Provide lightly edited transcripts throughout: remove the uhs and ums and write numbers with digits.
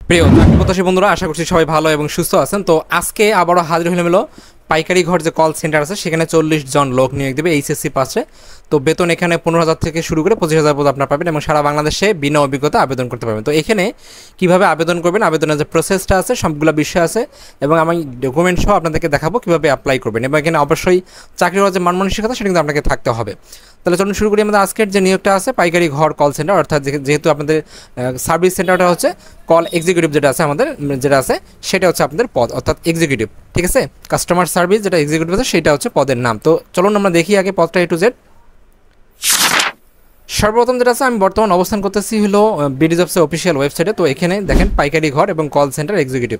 প্রিয় চাকরিপ্রত্যাশী বন্ধুরা, আশা করছি সবাই ভালো এবং সুস্থ আছেন। তো আজকে আবারও হাজির হয়ে গেল পাইকারি ঘর যে কল সেন্টার আছে, সেখানে 40 জন লোক নিয়োগ দেবে এইচএসসি পাশে। তো বেতন এখানে 15,000 থেকে শুরু করে 25,000 পর্যন্ত আপনার পাবেন এবং সারা বাংলাদেশে বিনা অভিজ্ঞতা আবেদন করতে পারবেন। তো এখানে কীভাবে আবেদন করবেন, আবেদনের যে প্রসেসটা আছে সবগুলো বিষয় আছে এবং আমি ডকুমেন্ট সহ আপনাদেরকে দেখাবো কীভাবে অ্যাপ্লাই করবেন। এবং এখানে অবশ্যই চাকরি হওয়ার যে মান মানসিকতা সেটা কিন্তু আপনাকে থাকতে হবে। তাহলে চলুন শুরু করি। আমাদের আজকের যে নিয়োগটা আছে পাইকারি ঘর কল সেন্টার, অর্থাৎ যেহেতু আপনাদের সার্ভিস সেন্টারটা হচ্ছে কল এক্সিকিউটিভ, যেটা আছে আমাদের যেটা আছে সেটা হচ্ছে আপনাদের পদ, অর্থাৎ এক্সিকিউটিভ। ঠিক আছে, কাস্টমার সার্ভিস যেটা এক্সিকিউটিভ আছে সেটা হচ্ছে পদের নাম। তো চলুন আমরা দেখি আগে পদটা A to Z। সর্বপ্রথম যেটা আছে, আমি বর্তমান অবস্থান করতেছি হলো বিডি জবসের অফিসিয়াল ওয়েবসাইটে। তো এখানে দেখেন পাইকারি ঘর এবং কল সেন্টার এক্সিকিউটিভ,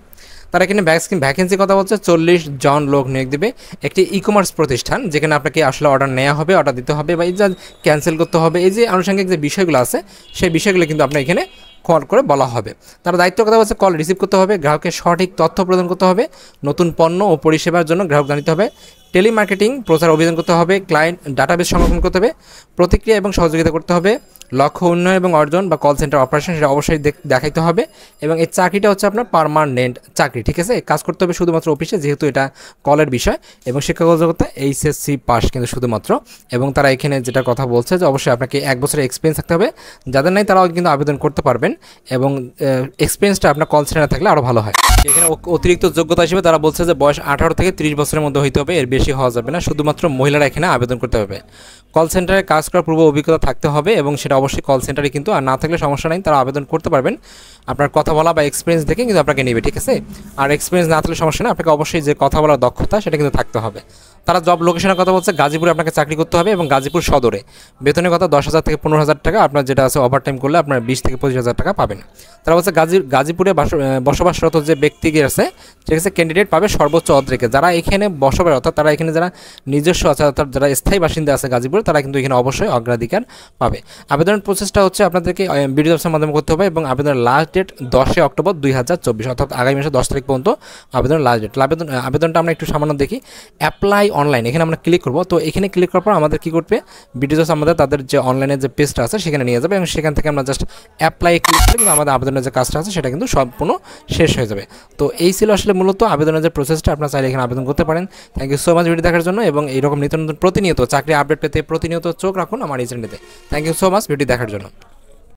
তারা এখানে ভ্যাকেন্সি কথা বলছে 40 জন লোক নিয়োগ দেবে। একটি ই কমার্স প্রতিষ্ঠান, যেখানে আপনাকে আসলে অর্ডার নেওয়া হবে, অর্ডার দিতে হবে বা এই যে ক্যান্সেল করতে হবে, এই যে আনুষঙ্গিক যে বিষয়গুলো আছে সেই বিষয়গুলো কিন্তু আপনার এখানে কল করে বলা হবে। তারা দায়িত্ব কথা বলছে কল রিসিভ করতে হবে, গ্রাহকের সঠিক তথ্য প্রদান করতে হবে, নতুন পণ্য ও পরিষেবার জন্য গ্রাহক জানিতে হবে, টেলিমার্কেটিং প্রচার অভিযান করতে হবে, ক্লায়েন্ট ডাটাবেস সংরক্ষণ করতে হবে, প্রতিক্রিয়া এবং সহযোগিতা করতে হবে, লক্ষ্য উন্নয়ন এবং অর্জন বা কল সেন্টার অপারেশন সেটা অবশ্যই দেখাইতে হবে। এবং এই চাকরিটা হচ্ছে আপনার পার্মানেন্ট চাকরি। ঠিক আছে, কাজ করতে হবে শুধুমাত্র অফিসে, যেহেতু এটা কলের বিষয়। এবং শিক্ষাগত যোগ্যতা এইচএসসি পাস কিন্তু শুধুমাত্র। এবং তারা এখানে যেটা কথা বলছে যে অবশ্যই আপনাকে 1 বছরের এক্সপিরিয়েন্স থাকতে হবে। যাদের নাই তারাও কিন্তু আবেদন করতে পারবেন এবং এক্সপিরিয়েন্সটা আপনার কল সেন্টারে থাকলে আরও ভালো হয়। এখানে অতিরিক্ত যোগ্যতা হিসেবে তারা বলছে যে বয়স 18 থেকে 30 বছরের মধ্যে হইতে হবে, এর বেশি হওয়া যাবে না। শুধুমাত্র মহিলারা এখানে আবেদন করতে হবে। কল সেন্টারে কাজ করার পূর্ব অভিজ্ঞতা থাকতে হবে এবং সেটা অবশ্যই কল সেন্টারে কিন্তু, আর না থাকলে সমস্যা নেই, তারা আবেদন করতে পারবেন। আপনার কথা বলা বা এক্সপিরিয়েন্স দেখে কিন্তু আপনাকে নেবে। ঠিক আছে, আর এক্সপিরিয়েন্স না থাকলে সমস্যা নেই, আপনাকে অবশ্যই যে কথা বলার দক্ষতা সেটা কিন্তু থাকতে হবে। তারা জব লোকেশনের কথা বলছে গাজীপুরে আপনাকে চাকরি করতে হবে এবং গাজীপুর সদরে। বেতনের কথা 10,000 থেকে 15,000 টাকা, আপনার যেটা আছে ওভারটাইম করলে আপনার 20 থেকে 25,000 টাকা পাবেন। তারা বলছে গাজীপুরে বসবাসরত যে ব্যক্তি আছে, ঠিক আছে, ক্যান্ডিডেট পাবে সর্বোচ্চ অর্ধেকে। যারা এখানে বসবাস, অর্থাৎ তারা এখানে যারা নিজস্ব আছে, অর্থাৎ যারা স্থায়ী বাসিন্দা আছে গাজীপুরে, তারা কিন্তু এখানে অবশ্যই অগ্রাধিকার পাবে। আবেদনের প্রসেসটা হচ্ছে আপনাদেরকে বিডি জবসের মাধ্যমে করতে হবে এবং আবেদনের লাস্ট ডেট 10 অক্টোবর 2024, অর্থাৎ আগামী মাসে 10 তারিখ পর্যন্ত আবেদনের লাস্ট ডেট। আবেদনটা আমরা একটু সামান্য দেখি। অ্যাপ্লাই অনলাইন, এখানে আমরা ক্লিক করবো। তো এখানে ক্লিক করার পর আমাদের কী করবে, বিডি জবস আমাদের তাদের যে অনলাইনের যে পেজটা আছে সেখানে নিয়ে যাবে এবং সেখান থেকে আমরা জাস্ট অ্যাপ্লাই ক্লিক করে কিন্তু আমাদের আবেদনের যে কাজটা আছে সেটা কিন্তু সম্পূর্ণ শেষ হয়ে যাবে। তো এই ছিল আসলে মূলত আবেদনের যে প্রসেসটা। আপনারা চাইলে এখানে আবেদন করতে পারেন। Thank you so much video দেখার জন্য এবং এইরকম নিত্য নতুন প্রতিনিয়ত চাকরি আপডেট পেতে প্রতিনিয়ত চোখ রাখুন আমার এই চ্যানেলটিতে। Thank you so much video দেখার জন্য।